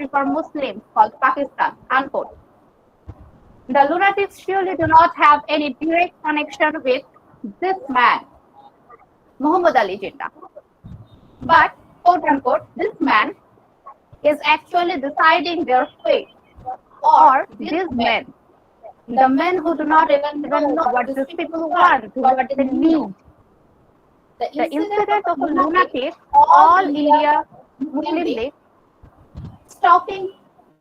country for Muslims called Pakistan, unquote. The lunatics surely do not have any direct connection with this man, Muhammad Ali Jinnah. But, quote unquote, this man is actually deciding their fate. Or these men, the men who do not even know what these people want, what they need. The incident of a lunatic, all India Muslim League stopping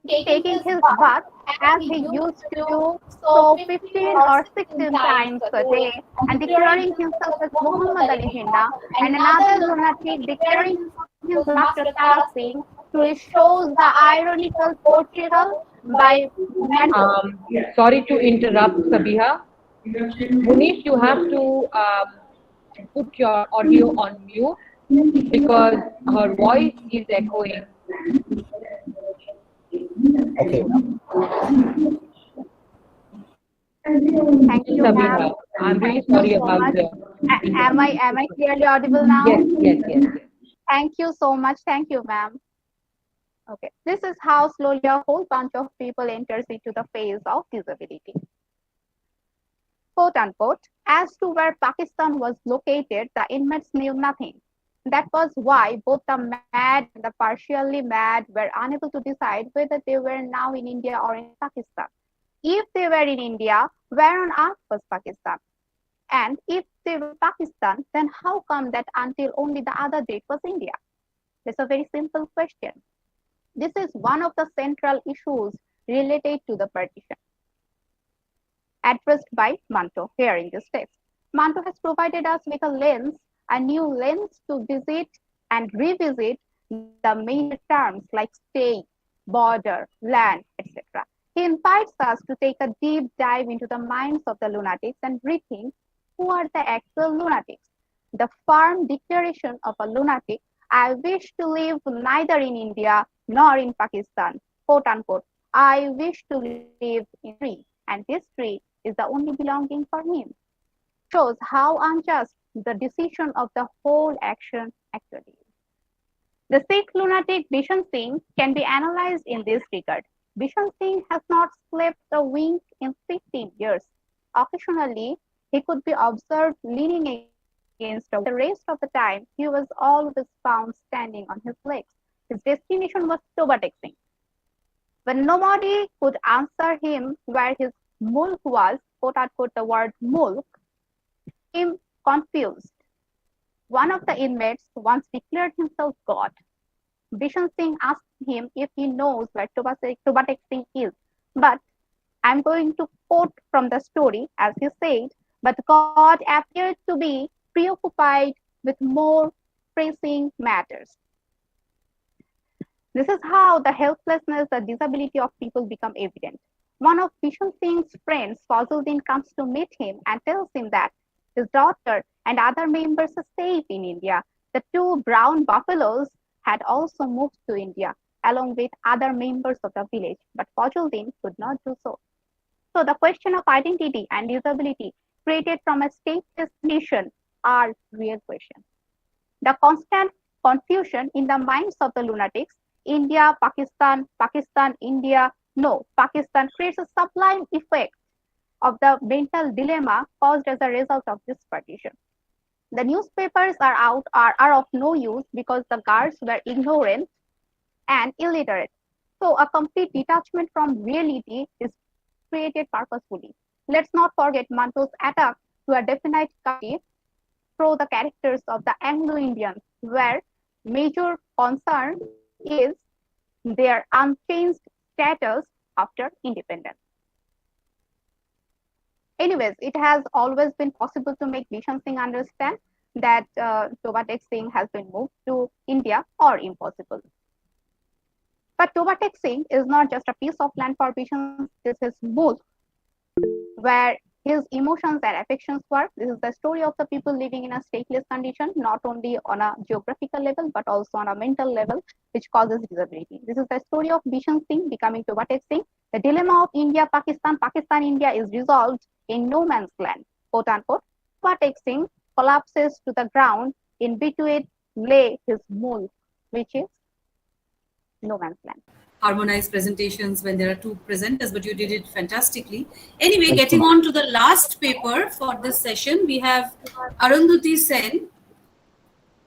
taking his bath as he used to do so 15 or 16 times a day and declaring himself as Muhammad Ali Jinnah and another lunatic declaring himself after fasting, which shows the ironical portrayal by Manto. Sorry to interrupt, Sabiha. Munish, you have to put your audio on mute because her voice is echoing. Okay. Thank you, Sabiha, ma'am. I'm really Thank you sorry so about much. the. Am I clearly audible now? Yes. Thank you so much. Thank you, ma'am. Okay. This is how slowly a whole bunch of people enters into the phase of disability. Quote unquote, as to where Pakistan was located, the inmates knew nothing. That was why both the mad and the partially mad were unable to decide whether they were now in India or in Pakistan. If they were in India, where on earth was Pakistan? And if they were Pakistan, then how come that until only the other day it was India? That's a very simple question. This is one of the central issues related to the partition, addressed by Manto here in this text. Manto has provided us with a new lens to visit and revisit the major terms like state, border, land, etc. He invites us to take a deep dive into the minds of the lunatics and rethink who are the actual lunatics. The firm declaration of a lunatic, I wish to live neither in India nor in Pakistan, quote unquote, I wish to live in a tree, and this tree is the only belonging for him, shows how unjust the decision of the whole action actually is. The Sikh lunatic Bishan Singh can be analyzed in this regard. Bishan Singh has not slept a wink in 15 years. Occasionally, he could be observed leaning against a wall. The rest of the time, he was always found standing on his legs. His destination was Tobatek Singh. When nobody could answer him where his mulk was, quote unquote, the word mulk, him confused. One of the inmates once declared himself God. Bishan Singh asked him if he knows where Tobatek Singh is. But I'm going to quote from the story as he said, but God appeared to be preoccupied with more pressing matters. This is how the helplessness, the disability of people become evident. One of Bishan Singh's friends, Fazluddin, comes to meet him and tells him that his daughter and other members are safe in India. The two brown buffaloes had also moved to India along with other members of the village, but Fazluddin could not do so. So the question of identity and disability created from a stateless nation are real questions. The constant confusion in the minds of the lunatics, India, Pakistan, Pakistan, India, no, Pakistan creates a sublime effect of the mental dilemma caused as a result of this partition. The newspapers are of no use because the guards were ignorant and illiterate. So a complete detachment from reality is created purposefully. Let's not forget Manto's attack to a definite country through the characters of the Anglo-Indians, where major concern is their unchanged status after independence. Anyways, it has always been possible to make Bishan Singh understand that Tobatek Singh has been moved to India or impossible. But Tobatek Singh is not just a piece of land for Bishan Singh, this is mulk, where his emotions and affections were. This is the story of the people living in a stateless condition, not only on a geographical level, but also on a mental level, which causes disability. This is the story of Bishan Singh becoming Tobatek Singh. The dilemma of India, Pakistan, Pakistan, India is resolved in no man's land, quote unquote. Tobatek Singh collapses to the ground. In between lay his mulk, which is no man's land. harmonize presentations when there are two presenters, but you did it fantastically. Anyway, Thank getting you. on to the last paper for this session, we have Arundhati Sen.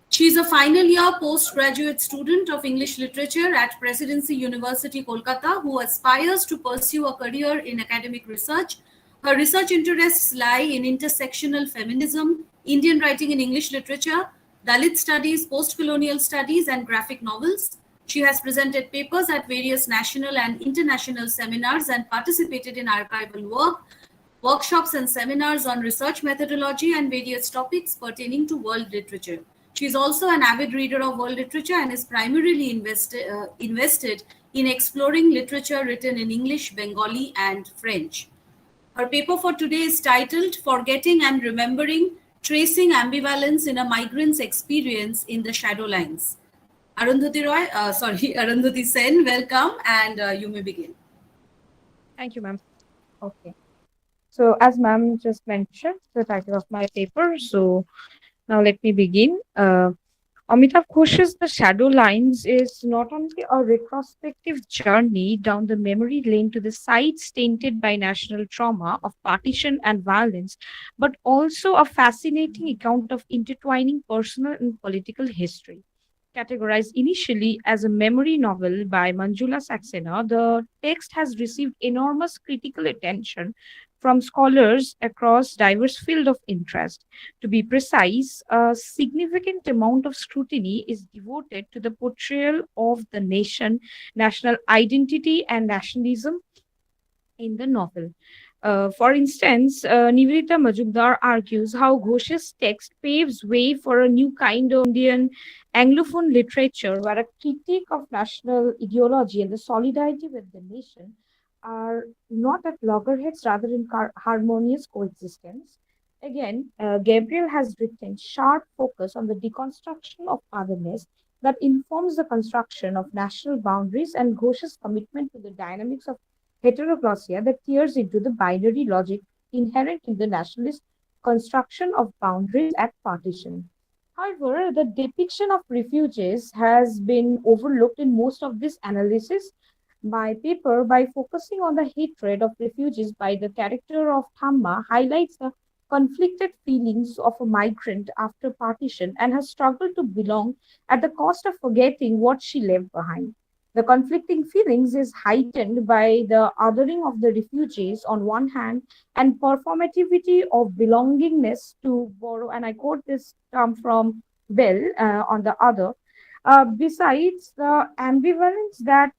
She is a final year postgraduate student of English literature at Presidency University, Kolkata, who aspires to pursue a career in academic research. Her research interests lie in intersectional feminism, Indian writing in English literature, Dalit studies, post-colonial studies, and graphic novels. She has presented papers at various national and international seminars and participated in archival work, workshops and seminars on research methodology and various topics pertaining to world literature. She is also an avid reader of world literature and is primarily invested in exploring literature written in English, Bengali, and French. Her paper for today is titled Forgetting and Remembering, Tracing Ambivalence in a Migrant's Experience in the Shadow Lines. Arundhati Sen, welcome, and you may begin. Thank you, ma'am. Okay. So, as ma'am just mentioned, the title of my paper. So, now let me begin. Amitav Ghosh's The Shadow Lines is not only a retrospective journey down the memory lane to the sites tainted by national trauma of partition and violence, but also a fascinating account of intertwining personal and political history. Categorized initially as a memory novel by Manjula Saxena, the text has received enormous critical attention from scholars across diverse fields of interest. To be precise, a significant amount of scrutiny is devoted to the portrayal of the nation, national identity, and nationalism in the novel. For instance, Nivedita Majumdar argues how Ghosh's text paves way for a new kind of Indian Anglophone literature where a critique of national ideology and the solidarity with the nation are not at loggerheads, rather in harmonious coexistence. Again, Gabriel has written sharp focus on the deconstruction of otherness that informs the construction of national boundaries and Ghosh's commitment to the dynamics of heteroglossia that tears into the binary logic inherent in the nationalist construction of boundaries at partition. However, the depiction of refugees has been overlooked in most of this analysis. My paper, by focusing on the hatred of refugees by the character of Thamma, highlights the conflicted feelings of a migrant after partition and her struggle to belong at the cost of forgetting what she left behind. The conflicting feelings is heightened by the othering of the refugees on one hand and performativity of belongingness, to borrow, and I quote this term from Bell, on the other. Besides, the ambivalence that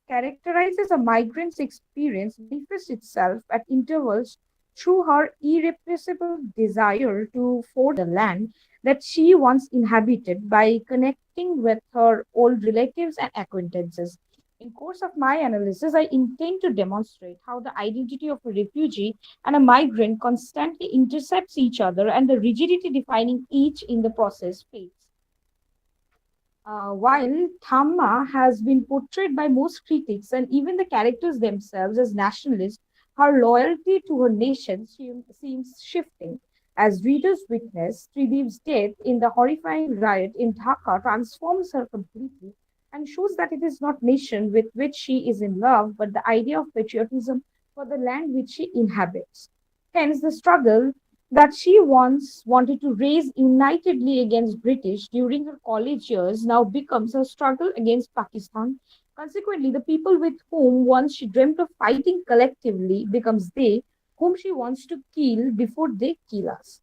characterizes a migrant's experience manifests itself at intervals through her irrepressible desire to forge the land that she once inhabited by connecting with her old relatives and acquaintances. In course of my analysis, I intend to demonstrate how the identity of a refugee and a migrant constantly intercepts each other and the rigidity defining each in the process fades. While Thamma has been portrayed by most critics and even the characters themselves as nationalists, her loyalty to her nation seems shifting. As readers witness, Tridiv's death in the horrifying riot in Dhaka transforms her completely and shows that it is not nation with which she is in love, but the idea of patriotism for the land which she inhabits. Hence, the struggle that she once wanted to raise unitedly against British during her college years now becomes a struggle against Pakistan. Consequently, the people with whom once she dreamt of fighting collectively becomes they whom she wants to kill before they kill us.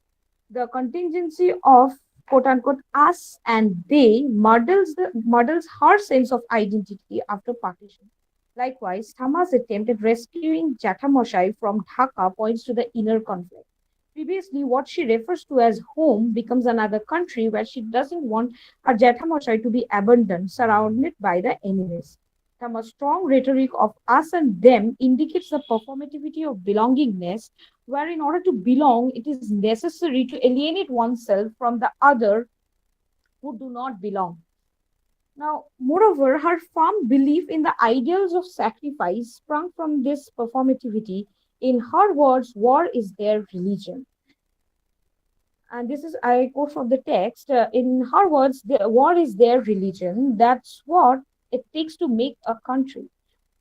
The contingency of quote unquote us and they muddles her sense of identity after partition. Likewise, Tama's attempt at rescuing Jathamoshai from Dhaka points to the inner conflict. Previously, what she refers to as home becomes another country where she doesn't want her Jathamoshai to be abandoned, surrounded by the enemies. Tama's strong rhetoric of us and them indicates the performativity of belongingness, where in order to belong, it is necessary to alienate oneself from the other who do not belong. Now, moreover, her firm belief in the ideals of sacrifice sprung from this performativity. In her words, war is their religion. And this is, I quote from the text, in her words, the war is their religion. That's what it takes to make a country.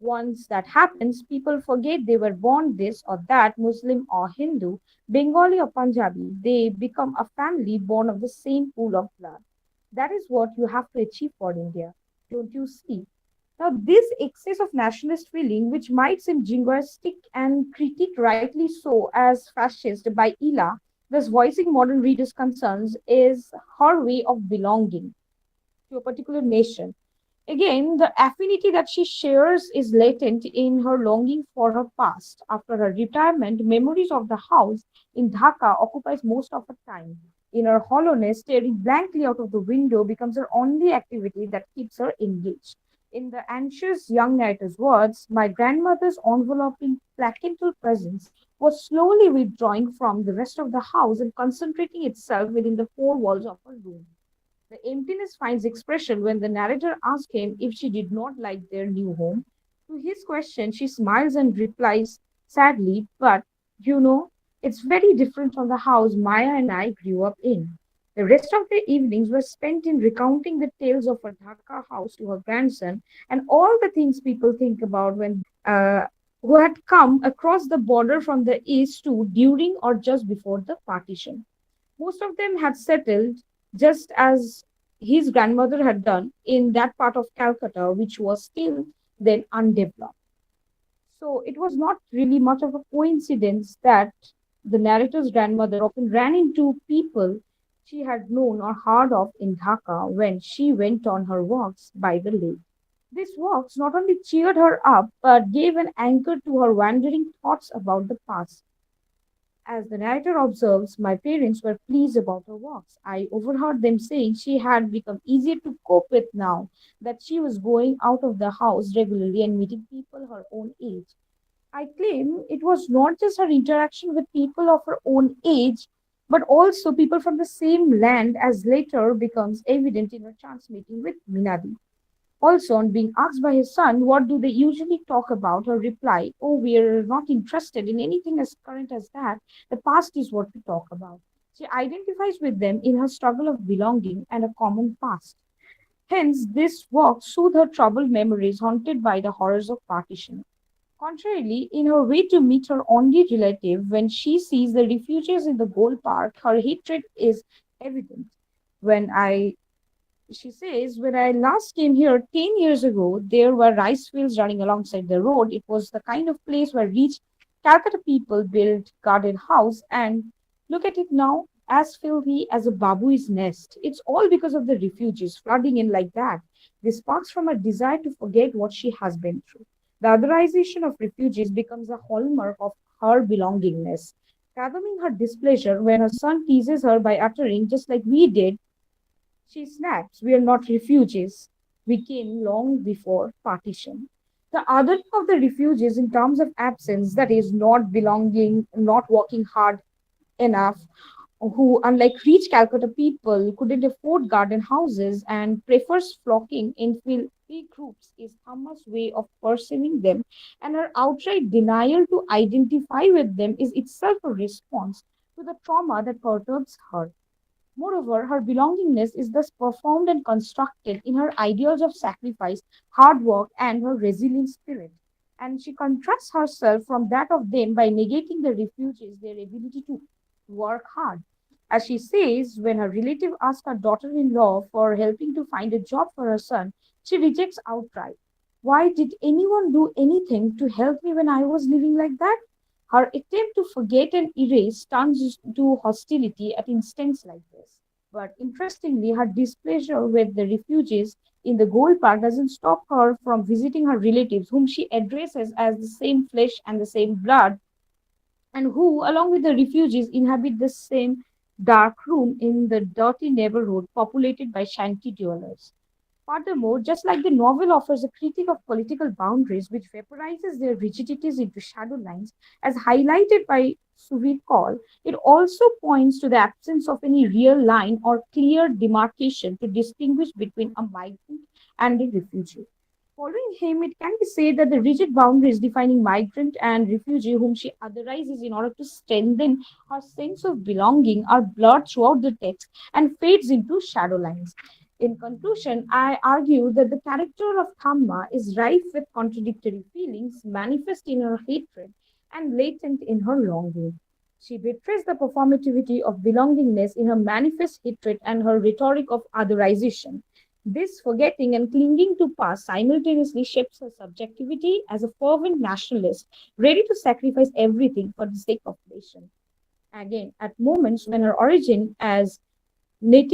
Once that happens, people forget they were born this or that, Muslim or Hindu, Bengali or Punjabi. They become a family born of the same pool of blood. That is what you have to achieve for India. Don't you see? Now, this excess of nationalist feeling, which might seem jingoistic and critiqued rightly so as fascist by Ila, thus voicing modern readers' concerns, is her way of belonging to a particular nation. Again, the affinity that she shares is latent in her longing for her past. After her retirement, memories of the house in Dhaka occupies most of her time. In her hollowness, staring blankly out of the window becomes her only activity that keeps her engaged. In the anxious young narrator's words, my grandmother's enveloping placental presence was slowly withdrawing from the rest of the house and concentrating itself within the four walls of her room. The emptiness finds expression when the narrator asks him if she did not like their new home. To his question, she smiles and replies sadly, but you know, it's very different from the house Maya and I grew up in. The rest of the evenings were spent in recounting the tales of her Dhaka house to her grandson and all the things people think about when who had come across the border from the east to during or just before the partition. Most of them had settled just as his grandmother had done in that part of Calcutta, which was still then undeveloped. So it was not really much of a coincidence that the narrator's grandmother often ran into people she had known or heard of in Dhaka when she went on her walks by the lake. These walks not only cheered her up but gave an anchor to her wandering thoughts about the past. As the narrator observes, my parents were pleased about her walks. I overheard them saying she had become easier to cope with now that she was going out of the house regularly and meeting people her own age. I claim it was not just her interaction with people of her own age, but also people from the same land, as later becomes evident in her chance meeting with Minadi. Also, on being asked by his son, what do they usually talk about, her reply, oh, we're not interested in anything as current as that. The past is what we talk about. She identifies with them in her struggle of belonging and a common past. Hence, this walk soothed her troubled memories haunted by the horrors of partition. Contrarily, in her way to meet her only relative, when she sees the refugees in the Gold Park, her hatred is evident. When I she says, when I last came here 10 years ago, there were rice fields running alongside the road. It was the kind of place where rich Calcutta people built garden house and look at it now, as filthy as a babui's nest. It's all because of the refugees flooding in like that. This sparks from a desire to forget what she has been through. The otherization of refugees becomes a hallmark of her belongingness. Fathoming her displeasure when her son teases her by uttering, just like we did, she snaps, we are not refugees. We came long before partition. The other of the refugees, in terms of absence, that is, not belonging, not working hard enough, who, unlike rich Calcutta people, couldn't afford garden houses and prefers flocking in filthy groups, is Thamma's way of perceiving them, and her outright denial to identify with them is itself a response to the trauma that perturbs her. Moreover, her belongingness is thus performed and constructed in her ideals of sacrifice, hard work, and her resilient spirit. And she contrasts herself from that of them by negating the refugees their ability to work hard. As she says, when her relative asks her daughter in law for helping to find a job for her son, she rejects outright. Why did anyone do anything to help me when I was living like that? Her attempt to forget and erase turns to hostility at instants like this. But interestingly, her displeasure with the refugees in the Gold Park doesn't stop her from visiting her relatives, whom she addresses as the same flesh and the same blood, and who, along with the refugees, inhabit the same dark room in the dirty neighborhood populated by shanty dwellers. Furthermore, just like the novel offers a critique of political boundaries which vaporizes their rigidities into shadow lines, as highlighted by Suvir Kaul, it also points to the absence of any real line or clear demarcation to distinguish between a migrant and a refugee. Following him, it can be said that the rigid boundaries defining migrant and refugee, whom she otherizes in order to strengthen her sense of belonging, are blurred throughout the text and fades into shadow lines. In conclusion, I argue that the character of Thamma is rife with contradictory feelings, manifest in her hatred and latent in her longing. She betrays the performativity of belongingness in her manifest hatred and her rhetoric of otherization. This forgetting and clinging to past simultaneously shapes her subjectivity as a fervent nationalist, ready to sacrifice everything for the sake of nation. Again, at moments when her origin as not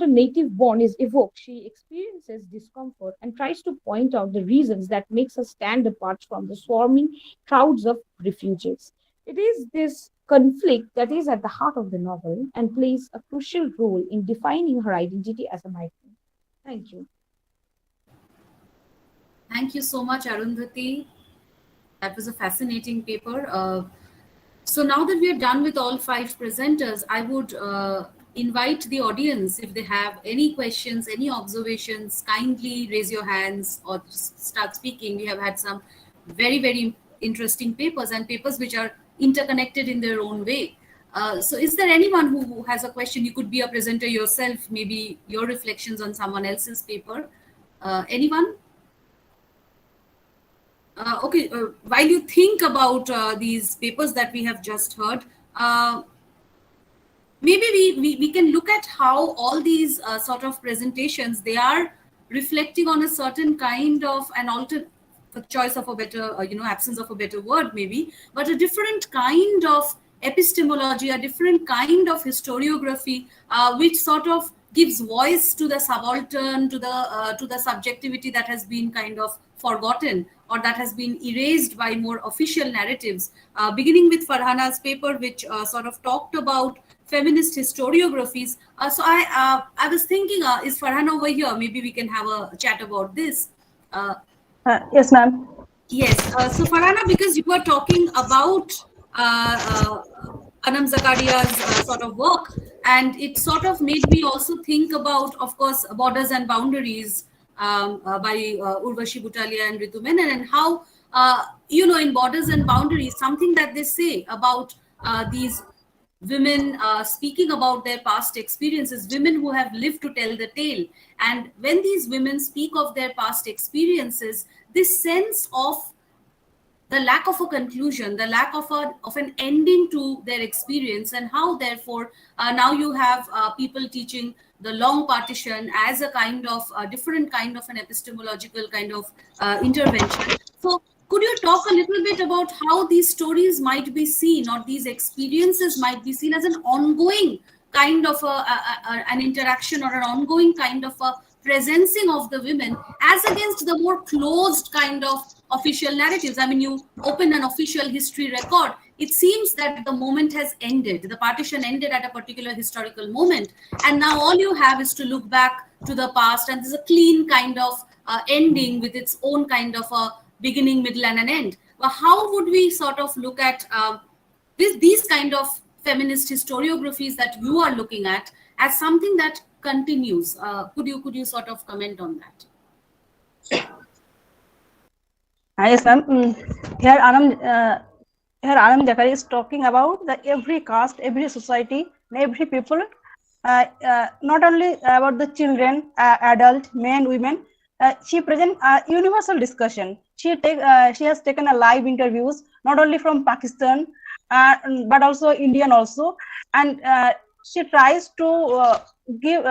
a native born is evoked, she experiences discomfort and tries to point out the reasons that makes her stand apart from the swarming crowds of refugees. It is this conflict that is at the heart of the novel and plays a crucial role in defining her identity as a migrant. Thank you. Thank you so much, Arundhati. That was a fascinating paper. So now that we are done with all 5 presenters, I would invite the audience, if they have any questions, any observations, kindly raise your hands or start speaking. We have had some very, very interesting papers and papers which are interconnected in their own way. So is there anyone who has a question? You could be a presenter yourself, maybe your reflections on someone else's paper. Anyone? Okay, while you think about these papers that we have just heard, maybe we can look at how all these sort of presentations, they are reflecting on a certain kind of an alter for choice of a better absence of a better word maybe, but a different kind of epistemology, a different kind of historiography, which sort of gives voice to the subaltern, to the subjectivity that has been kind of forgotten or that has been erased by more official narratives, beginning with Farhana's paper, which sort of talked about feminist historiographies. So I was thinking, is Farhana over here? Maybe we can have a chat about this. Yes, ma'am. Yes. So Farhana, because you were talking about Anam Zakaria's sort of work, and it sort of made me also think about, of course, Borders and Boundaries by Urvashi Butalia and Ritu Menon, and how, in Borders and Boundaries, something that they say about these women speaking about their past experiences, women who have lived to tell the tale. And when these women speak of their past experiences, this sense of the lack of a conclusion, the lack of an ending to their experience, and how therefore now you have people teaching the long partition as a kind of different kind of an epistemological kind of intervention. So could you talk a little bit about how these stories might be seen, or these experiences might be seen as an ongoing kind of an interaction, or an ongoing kind of a presencing of the women, as against the more closed kind of official narratives? I mean, you open an official history record, it seems that the moment has ended, the partition ended at a particular historical moment, and now all you have is to look back to the past, and there's a clean kind of ending with its own kind of a beginning, middle, and an end. But how would we sort of look at these kind of feminist historiographies that you are looking at as something that continues? Could you sort of comment on that? Yes, ma'am. Here Anam Zakaria is talking about the every caste, every society, every people, not only about the children, adult, men, women. She present a universal discussion. She has taken a live interviews, not only from Pakistan, but also Indian also, and she tries to give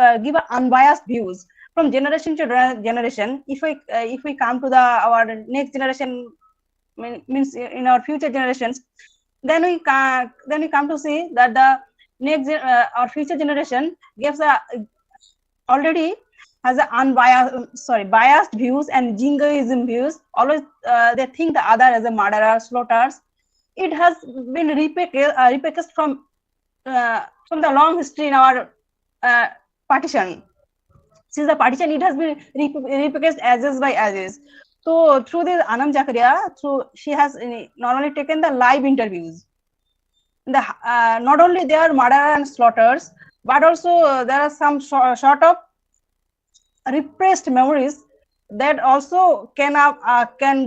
unbiased views from generation to generation. If we come to our next generation, means in our future generations, then we come to see that the next our future generation gives already has biased views and jingoism views. Always they think the other as a murderer, slaughters. It has been repackaged from the long history in our partition. Since the partition, it has been repackaged as by as. So through this Anam Zakaria, she has not only taken the live interviews, not only they are murder and slaughters, but also there are some sort of repressed memories that also can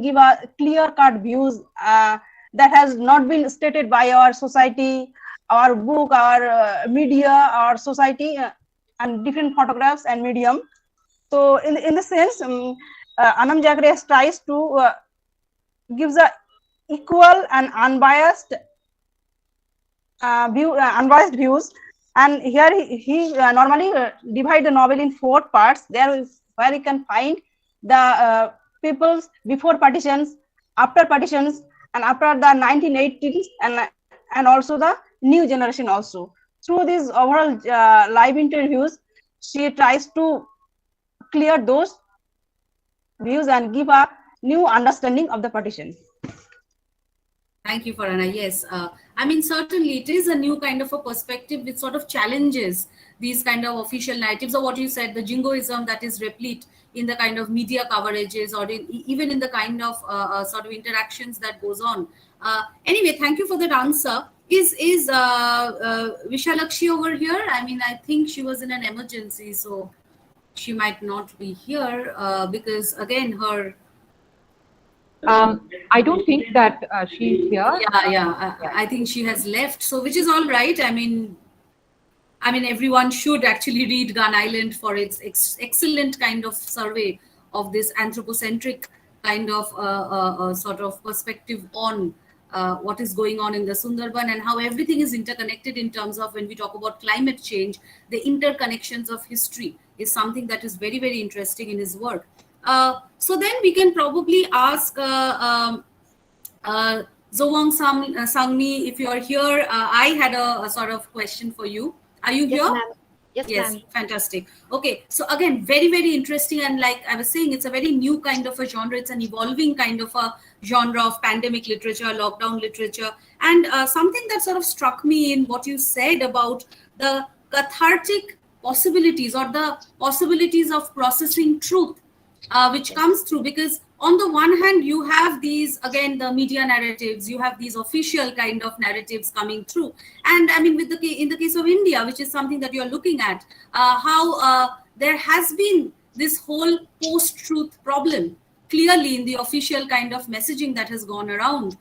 give a clear-cut views that has not been stated by our society, our book, our media, our society, and different photographs and medium. So in the sense, Anam Jagare tries to gives a equal and unbiased unbiased views. And here he normally divide the novel in 4 parts. There is where you can find the peoples before partitions, after partitions, and after the 1980s, and also the new generation also. Through these overall live interviews, she tries to clear those views and give a new understanding of the partition. Thank you, Farhana. Yes, I mean, certainly it is a new kind of a perspective which sort of challenges these kind of official narratives, or what you said, the jingoism that is replete in the kind of media coverages, or even in the kind of sort of interactions that goes on. Anyway, thank you for that answer. Is Vishalakshi over here? I mean, I think she was in an emergency, so she might not be here because again her. I don't think that she's here. Yeah. I think she has left. So, which is all right. I mean, everyone should actually read Gun Island for its excellent kind of survey of this anthropocentric kind of sort of perspective on what is going on in the Sundarban and how everything is interconnected in terms of when we talk about climate change, the interconnections of history is something that is very, very interesting in his work. So then we can probably ask Zawang Sangmi, if you are here. I had a sort of question for you. Are you here? Yes, fantastic. Okay, so again, very, very interesting. And like I was saying, it's a very new kind of a genre. It's an evolving kind of a genre of pandemic literature, lockdown literature. And something that sort of struck me in what you said about the cathartic possibilities or the possibilities of processing truth, which comes through, because on the one hand, you have these, again, the media narratives, you have these official kind of narratives coming through. And I mean, in the case of India, which is something that you're looking at, how there has been this whole post-truth problem clearly in the official kind of messaging that has gone around,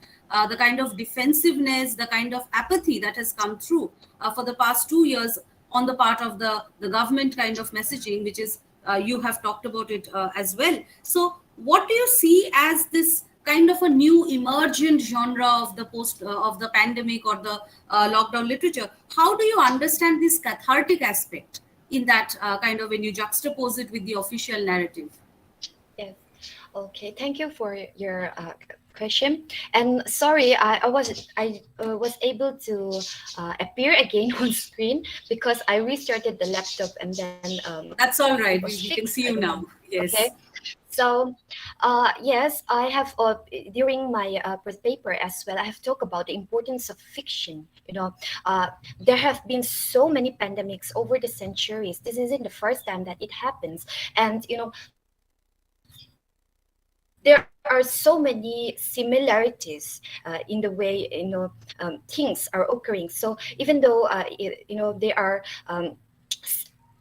the kind of defensiveness, the kind of apathy that has come through for the past 2 years on the part of the government kind of messaging, which is, you have talked about it as well. So what do you see as this kind of a new emergent genre of the of the pandemic or the lockdown literature? How do you understand this cathartic aspect in that kind of, when you juxtapose it with the official narrative? Yes. Okay. Thank you for your question. And sorry, I was able to appear again on screen because I restarted the laptop and then. That's all right. We can see you now. Yes. Okay. So, yes, I have during my paper as well, I have talked about the importance of fiction. You know, there have been so many pandemics over the centuries. This isn't the first time that it happens, and you know, there are so many similarities in the way things are occurring. So even though they are.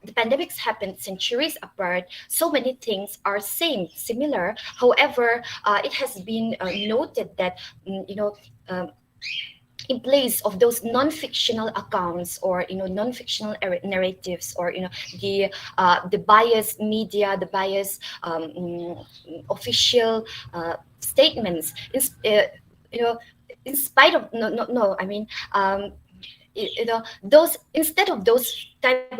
The pandemics happened centuries apart. So many things are similar. However, it has been noted that in place of those non-fictional accounts or non-fictional narratives or the biased media, the biased official statements, in spite of those, instead of those type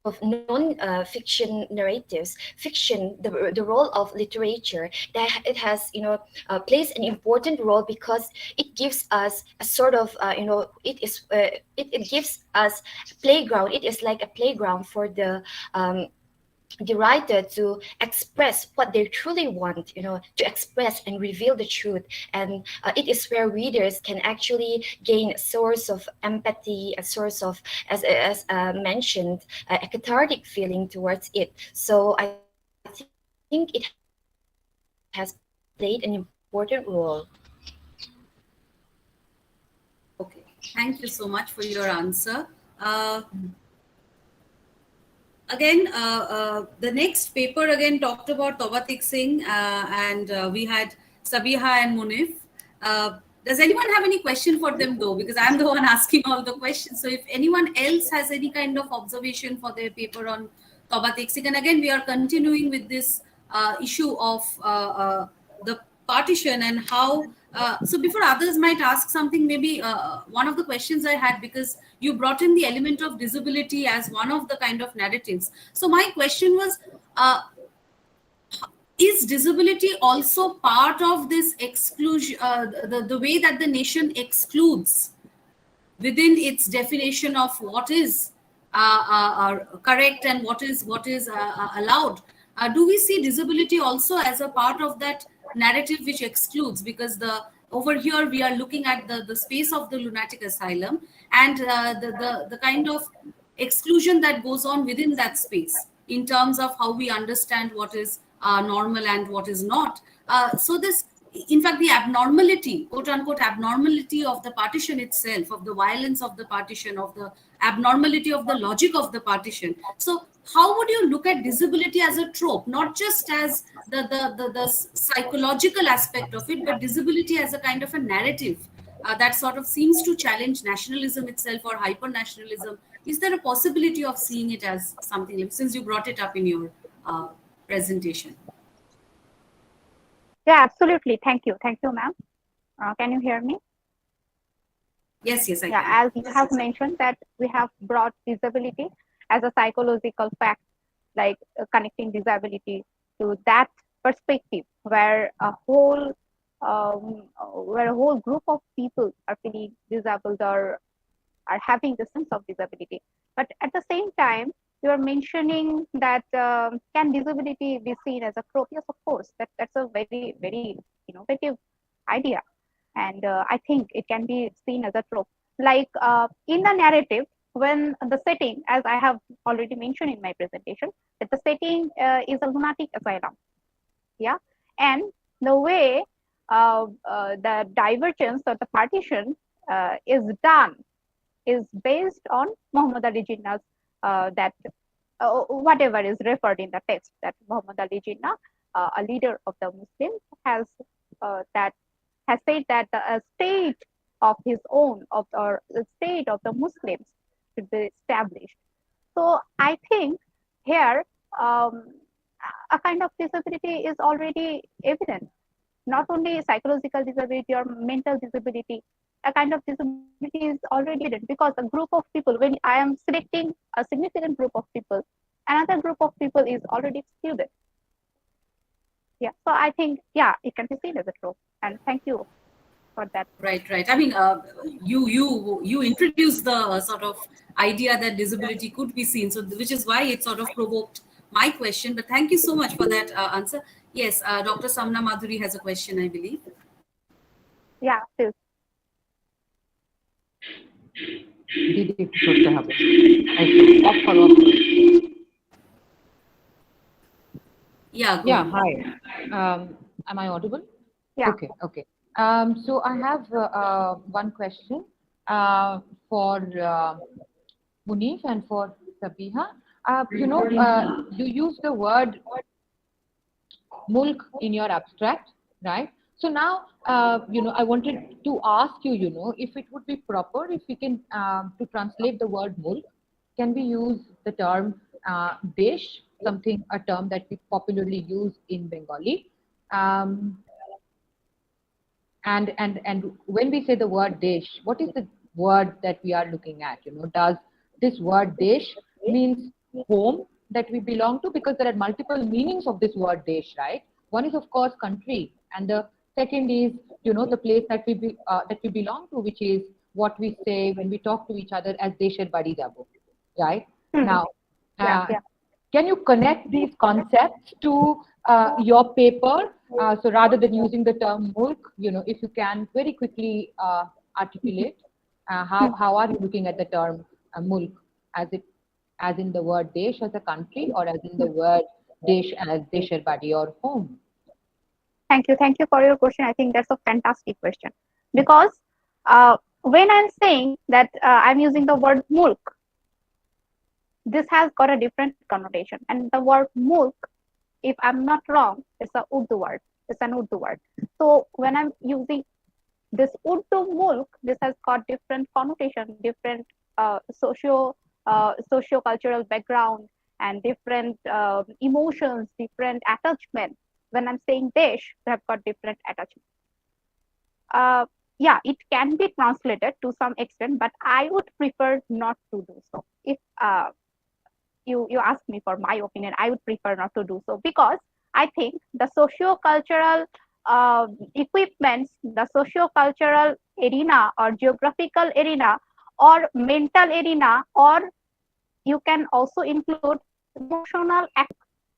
of non-fiction narratives, fiction, the role of literature, that it has plays an important role because it gives us a sort of it gives us a playground. It is like a playground for the writer to express what they truly want, to express and reveal the truth. And it is where readers can actually gain a source of empathy, a source of, as mentioned, a cathartic feeling towards it. So I think it has played an important role. Okay, thank you so much for your answer. Again, the next paper again talked about Tauba Tek Singh, and we had Sabiha and Munif. Does anyone have any question for them though? Because I'm the one asking all the questions. So if anyone else has any kind of observation for their paper on Toba Teksik, and again, we are continuing with this issue of the partition and how, so before others might ask something, maybe one of the questions I had, because you brought in the element of disability as one of the kind of narratives. So my question was, is disability also part of this exclusion, the way that the nation excludes within its definition of what is correct and what is allowed? Do we see disability also as a part of that narrative which excludes? Because over here we are looking at the space of the lunatic asylum and the kind of exclusion that goes on within that space in terms of how we understand what is normal and what is not. So this, in fact, the abnormality, quote unquote, abnormality of the partition itself, of the violence of the partition, of the abnormality of the logic of the partition. So how would you look at disability as a trope, not just as the psychological aspect of it, but disability as a kind of a narrative that sort of seems to challenge nationalism itself or hyper-nationalism? Is there a possibility of seeing it as something, since you brought it up in your presentation? Yeah, absolutely. Thank you, ma'am. Can you hear me? Yes, I yeah, can. as you have mentioned that we have brought disability as a psychological fact, like connecting disability to that perspective where a whole group of people are feeling disabled or are having the sense of disability. But at the same time, you are mentioning that can disability be seen as a trope? Yes, of course. That's a very, very innovative idea. And I think it can be seen as a trope. Like in the narrative, when the setting, as I have already mentioned in my presentation, that the setting is a lunatic asylum. Yeah. And the way the divergence or the partition is done is based on Muhammad Ali Jinnah's that whatever is referred in the text, that Muhammad Ali Jinnah, a leader of the Muslims, has said that a state of his own, or the state of the Muslims, should be established. So I think here a kind of disability is already evident. Not only psychological disability or mental disability, a kind of disability is already evident, because a group of people, when I am selecting a significant group of people, another group of people is already excluded. Yeah, so I think, yeah, it can be seen as a trope. And thank you for that. Right. I mean, you introduced the sort of idea that disability could be seen, so which is why it sort of provoked my question. But thank you so much for that answer. Yes, Dr. Samna Madhuri has a question, I believe. Yeah, please. Yeah, hi. Am I audible? Yeah. Okay. So I have one question for Munif and for Sabiha. You use the word mulk in your abstract, right? So now, I wanted to ask you, if it would be proper, if we can, to translate the word mulk, can we use the term desh, a term that we popularly use in Bengali? And when we say the word desh, what is the word that we are looking at? Does this word desh means home that we belong to? Because there are multiple meanings of this word desh, right? One is, of course, country, and the second is, the place that we belong to, which is what we say when we talk to each other as desher badi jabo, right? Now, can you connect these concepts to your paper? So rather than using the term mulk, if you can very quickly articulate how are you looking at the term mulk, as in the word desh as a country, or as in the word desh as desher badi or home? Thank you for your question. I think that's a fantastic question, because when I'm saying that I'm using the word mulk, this has got a different connotation. And the word mulk, if I'm not wrong, it's an Urdu word. So when I'm using this Urdu mulk, this has got different connotation, different socio-cultural background, and different emotions, different attachment. When I'm saying desh, they have got different attachment. Yeah, it can be translated to some extent, but I would prefer not to do so. If you ask me for my opinion, I would prefer not to do so, because I think the socio-cultural equipments, the socio-cultural arena or geographical arena or mental arena, or you can also include emotional act,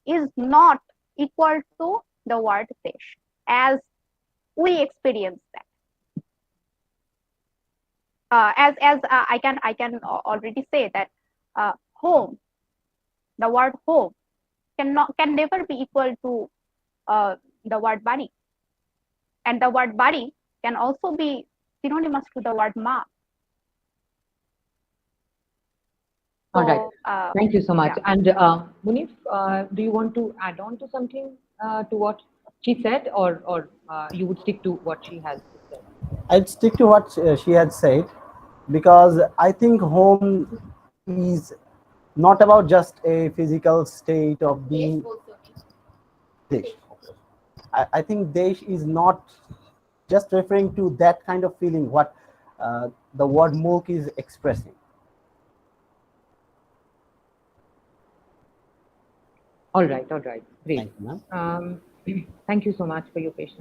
is not equal to the word desh as we experience that. I can already say that home, the word home can never be equal to the word bari, and the word bari can also be synonymous to the word ma. All right. So, Thank you so much. yeah. And Munif, do you want to add on to something to what she said, or you would stick to what she has said? I'd stick to what she had said, because I think home is not about just a physical state of being. Desh. I think desh is not just referring to that kind of feeling what the word mulk is expressing. All right, great. Thank you, ma'am. Thank you so much for your patience.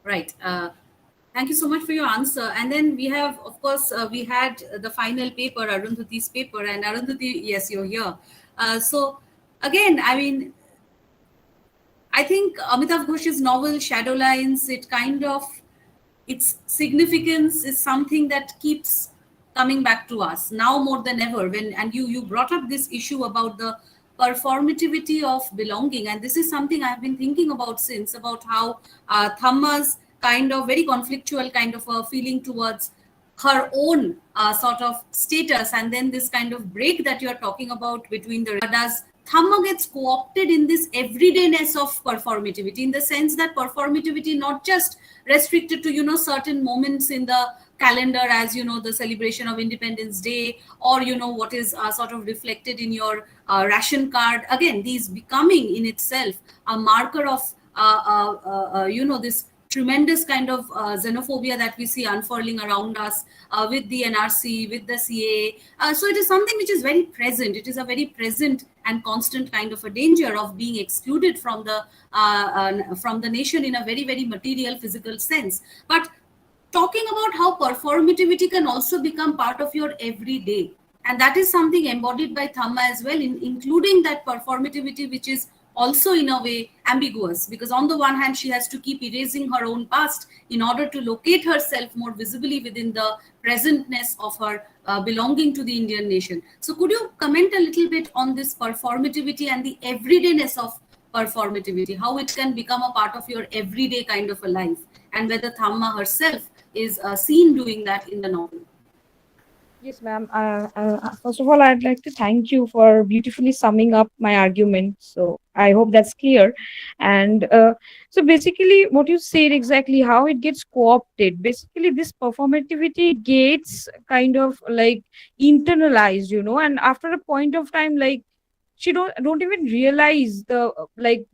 Right. Thank you so much for your answer. And then we have, of course, we had the final paper, Arundhati's paper, and Arundhati, yes, you're here. So again, I mean, I think Amitav Ghosh's novel Shadow Lines, its significance is something that keeps coming back to us now more than ever. And you brought up this issue about the performativity of belonging, and this is something I've been thinking about since, about how Thamma's kind of very conflictual kind of a feeling towards her own sort of status, and then this kind of break that you're talking about between the does Thamma gets co-opted in this everydayness of performativity, in the sense that performativity not just restricted to certain moments in the calendar, as the celebration of Independence Day, or what is sort of reflected in your ration card. Again, these becoming in itself a marker of this tremendous kind of xenophobia that we see unfurling around us with the NRC, with the CAA. So it is something which is very present. It is a very present and constant kind of a danger of being excluded from the nation in a very, very material, physical sense. But talking about how performativity can also become part of your everyday, and that is something embodied by Thamma as well, including that performativity, which is also in a way ambiguous, because on the one hand she has to keep erasing her own past in order to locate herself more visibly within the presentness of her belonging to the Indian nation. So could you comment a little bit on this performativity and the everydayness of performativity, how it can become a part of your everyday kind of a life, and whether Thamma herself is seen doing that in the novel? Yes, ma'am. First of all, I'd like to thank you for beautifully summing up my argument. So I hope that's clear. And so basically, what you said exactly, how it gets co-opted. Basically, this performativity gets kind of like internalized, and after a point of time, like she don't even realize the like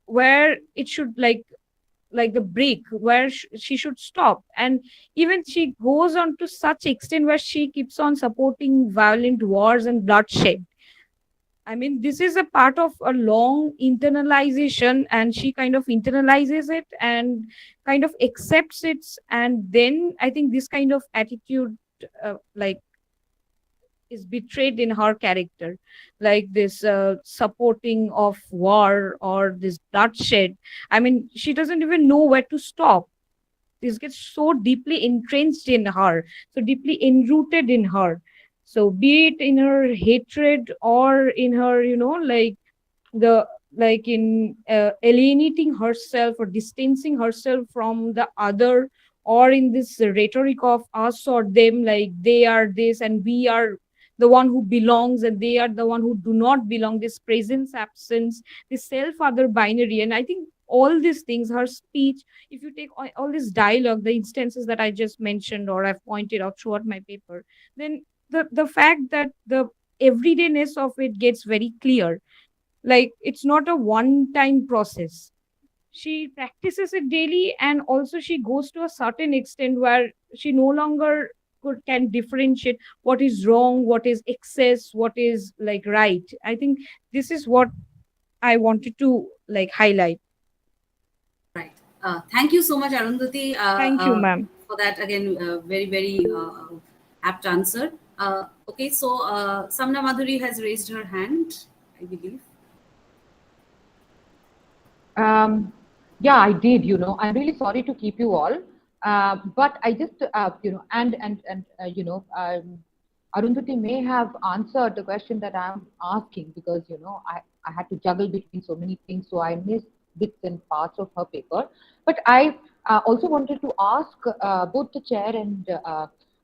where it should like the break where she should stop, and even she goes on to such extent where she keeps on supporting violent wars and bloodshed. I mean, this is a part of a long internalization, and she kind of internalizes it and kind of accepts it. And then I think this kind of attitude like is betrayed in her character, like this supporting of war or this bloodshed. I mean, she doesn't even know where to stop. This gets so deeply entrenched in her, so deeply enrooted in her. So be it in her hatred or in her, the like in alienating herself or distancing herself from the other, or in this rhetoric of us or them, like they are this and we are the one who belongs and they are the one who do not belong, this presence absence, this self other binary. And I think all these things, her speech, if you take all this dialogue, the instances that I just mentioned or I've pointed out throughout my paper, then the fact that the everydayness of it gets very clear. Like it's not a one time process. She practices it daily, and also she goes to a certain extent where she no longer can differentiate what is wrong, what is excess, what is like right. I think this is what I wanted to like highlight. Right. Thank you so much, Arundhati, Thank you, ma'am. for that again very very apt answer. Okay, so Samna Madhuri has raised her hand, I believe. Yeah, I did. I'm really sorry to keep you all, but I just, Arundhati may have answered the question that I'm asking because I had to juggle between so many things, so I missed bits and parts of her paper. But I also wanted to ask both the chair and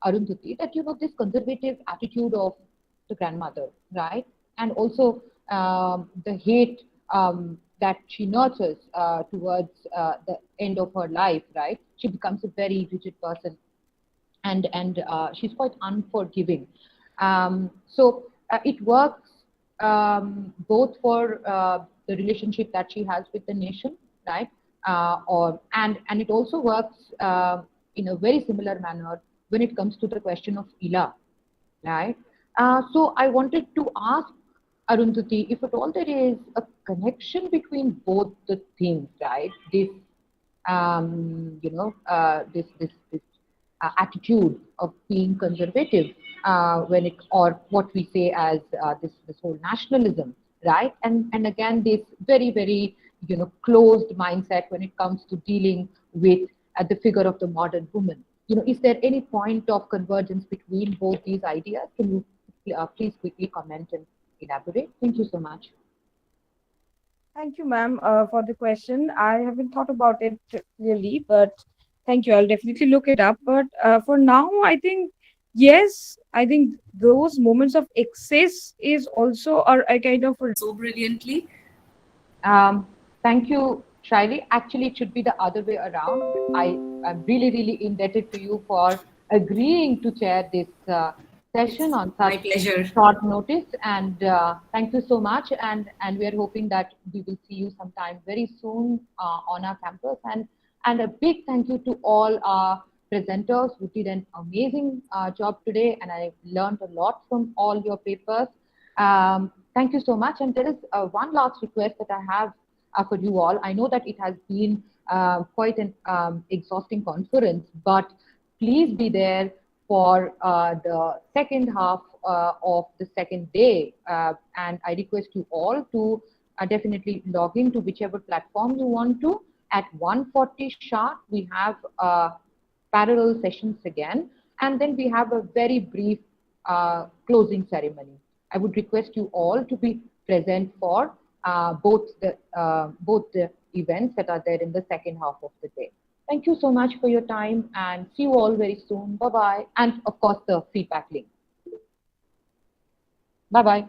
Arundhati that this conservative attitude of the grandmother, right, and also the hate that she nurtures towards the end of her life, right? She becomes a very rigid person, and she's quite unforgiving. So it works both for the relationship that she has with the nation, right? And it also works in a very similar manner when it comes to the question of Ila, right? So I wanted to ask Arundhati, if at all there is a connection between both the things, right? This, this attitude of being conservative when it, or what we say as this whole nationalism, right? And again, this very, very, closed mindset when it comes to dealing with the figure of the modern woman. Is there any point of convergence between both these ideas? Can you please quickly comment and elaborate? Thank you so much. Thank you, ma'am, for the question. I haven't thought about it really, but thank you. I'll definitely look it up. But for now, I think, yes, I think those moments of excess is also a kind of So brilliantly. Thank you, Shaili. Actually, it should be the other way around. I'm really, really indebted to you for agreeing to chair this session on such short notice. And thank you so much. And we are hoping that we will see you sometime very soon on our campus. And a big thank you to all our presenters who did an amazing job today. And I learned a lot from all your papers. Thank you so much. And there is one last request that I have for you all. I know that it has been quite an exhausting conference, but please be there for the second half of the second day. And I request you all to definitely log into whichever platform you want to. At 1:40 sharp, we have parallel sessions again. And then we have a very brief closing ceremony. I would request you all to be present for both the events that are there in the second half of the day. Thank you so much for your time and see you all very soon. Bye-bye. And of course, the feedback link. Bye-bye.